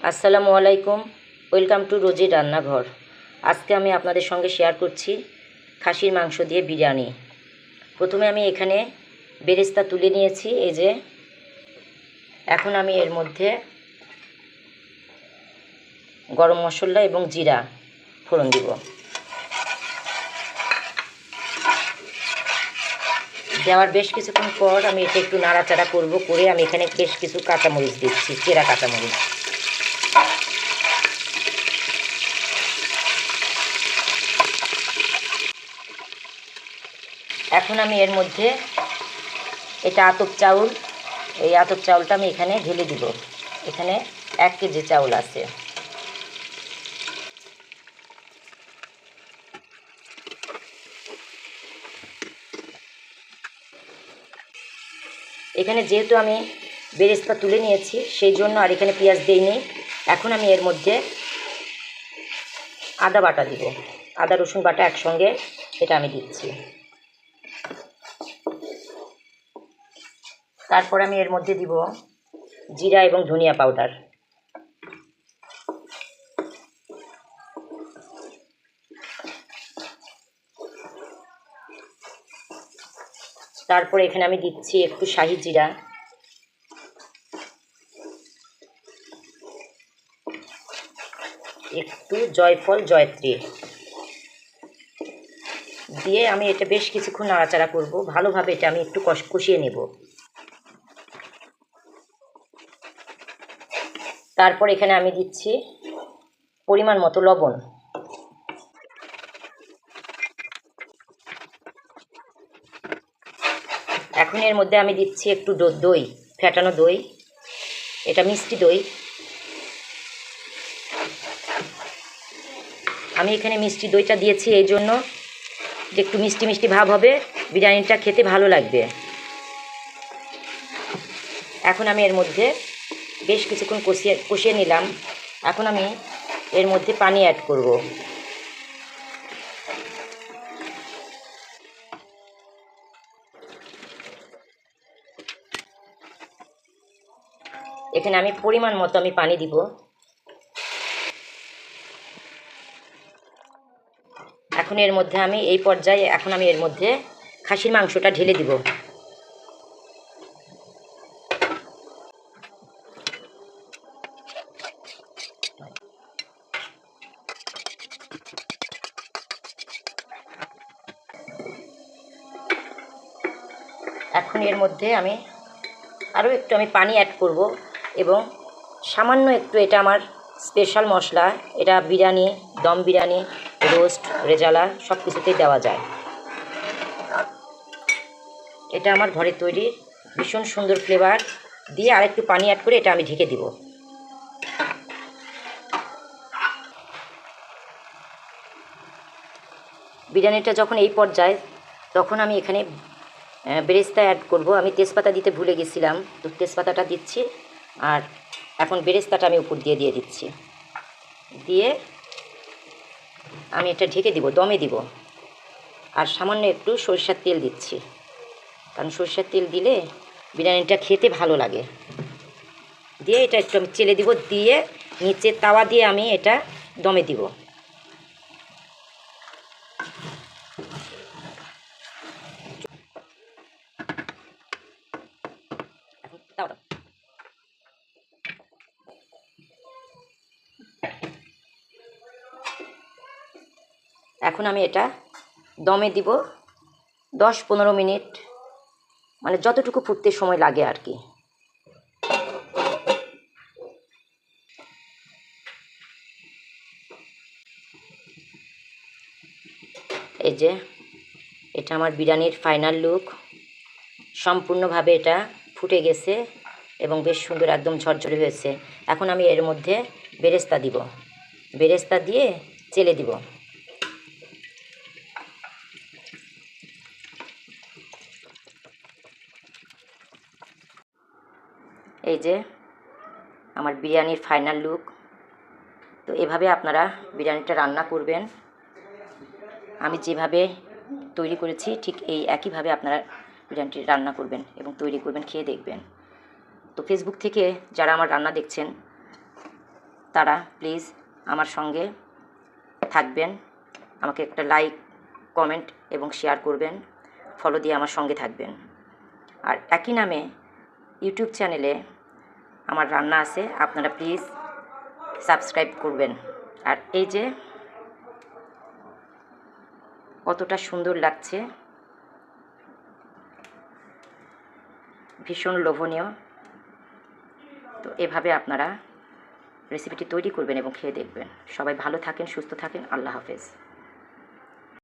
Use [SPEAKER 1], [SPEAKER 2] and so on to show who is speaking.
[SPEAKER 1] আসসালামু আলাইকুম। Welcome to রোজির রান্নাঘর। আজকে আমি আপনাদের সঙ্গে শেয়ার করছি খাসির মাংস দিয়ে বিরিয়ানি। প্রথমে আমি এখানে বেরেস্তা তুলে নিয়েছি, এই যে। এখন আমি এর মধ্যে গরম মশলা এবং জিরা ফোড়ন দিব। দেওয়ার বেশ কিছুক্ষণ পর আমি এটা একটু নাড়াচাড়া করব, করে আমি এখানে বেশ কিছু কাঁচামরিচ দিচ্ছি, চেরা কাঁচামরিচ। এখন আমি এর মধ্যে এটা আতপ চাউল, এই আতপ চাউলটা আমি এখানে ঢেলে দিব। এখানে 1 কেজি চাউল আছে। এখানে যেহেতু আমি বেরেস্তা তুলে নিয়েছি সেই জন্য আর এখানে পেঁয়াজ দিইনি। এখন আমি এর মধ্যে আদা বাটা দিব, আদা রসুন বাটা একসঙ্গে এটা আমি দিচ্ছি। তারপর আমি এর মধ্যে দিব জিরা এবং ধনিয়া পাউডার। তারপরে এখানে আমি দিচ্ছি একটু শাহি জিরা, একটু জয়ফল জয়ত্রী দিয়ে আমি এটা বেশ কিছুক্ষণ নাড়াচাড়া করব। ভালোভাবে এটা আমি একটু কষিয়ে নেব। তারপর এখানে আমি দিচ্ছি পরিমাণ মতো লবণ। এখন এর মধ্যে আমি দিচ্ছি একটু দই, ফেটানো দই, এটা মিষ্টি দই। আমি এখানে মিষ্টি দইটা দিয়েছি এই জন্য যে একটু মিষ্টি মিষ্টি ভাব হবে, বিরিয়ানিটা খেতে ভালো লাগবে। এখন আমি এর মধ্যে বেশ কিছুক্ষণ কষিয়ে নিলাম। এখন আমি এর মধ্যে পানি অ্যাড করব। এখানে আমি পরিমাণ মতো আমি পানি দিব। এখন এর মধ্যে আমি এই পর্যায়ে এখন আমি এর মধ্যে খাসির মাংসটা ঢেলে দিব। এখন এর মধ্যে আমি আরও একটু পানি অ্যাড করব এবং সামান্য একটু, এটা আমার স্পেশাল মশলা, এটা বিরিয়ানি, দম বিরিয়ানি, রোস্ট, রেজালা সব কিছুতেই দেওয়া যায়। এটা আমার ঘরে তৈরি ভীষণ সুন্দর ফ্লেভার দিয়ে আরেকটু পানি অ্যাড করে এটা আমি ঢেকে দিব। বিরিয়ানিটা যখন এই পর্যায়ে, তখন আমি এখানে বেরেস্তা অ্যাড করব। আমি তেজপাতা দিতে ভুলে গেছিলাম, তো তেজপাতাটা দিচ্ছি। আর এখন বেরেস্তাটা আমি উপর দিয়ে দিচ্ছি, দিয়ে আমি এটা ঢেকে দিব, দমে দিব। আর সামান্য একটু সরিষার তেল দিচ্ছি, কারণ সরিষার তেল দিলে বিরিয়ানিটা খেতে ভালো লাগে। দিয়ে এটা একটু আমি চেলে দিব, দিয়ে নিচে তাওয়া দিয়ে আমি এটা দমে দিব। এখন আমি এটা দমে দিব 10-15 মিনিট, মানে যতটুকু ফুটতে সময় লাগে আর কি। এই যে এটা আমার বিরিয়ানির ফাইনাল লুক। সম্পূর্ণভাবে এটা ফুটে গেছে এবং বেশ সুন্দর একদম ঝরঝরে হয়েছে। এখন আমি এর মধ্যে বেরেস্তা দিব, বেরেস্তা দিয়ে চেলে দিব। এই যে আমার বিরিয়ানির ফাইনাল লুক। তো এভাবে আপনারা বিরিয়ানিটা রান্না করবেন। আমি যেভাবে তৈরি করেছি ঠিক এই একইভাবে আপনারা বিরিয়ানিটি রান্না করবেন এবং তৈরি করবেন, খেয়ে দেখবেন। তো ফেসবুক থেকে যারা আমার রান্না দেখছেন তারা প্লিজ আমার সঙ্গে থাকবেন, আমাকে একটা লাইক, কমেন্ট এবং শেয়ার করবেন, ফলো দিয়ে আমার সঙ্গে থাকবেন। আর একই নামে ইউটিউব চ্যানেলে আমার রান্না আছে, আপনারা প্লিজ সাবস্ক্রাইব করবেন। আর এই যে কতটা সুন্দর লাগছে, ভীষণ লোভনীয়। তো এভাবে আপনারা রেসিপিটি তৈরি করবেন এবং খেয়ে দেখবেন। সবাই ভালো থাকেন, সুস্থ থাকেন। আল্লাহ হাফেজ।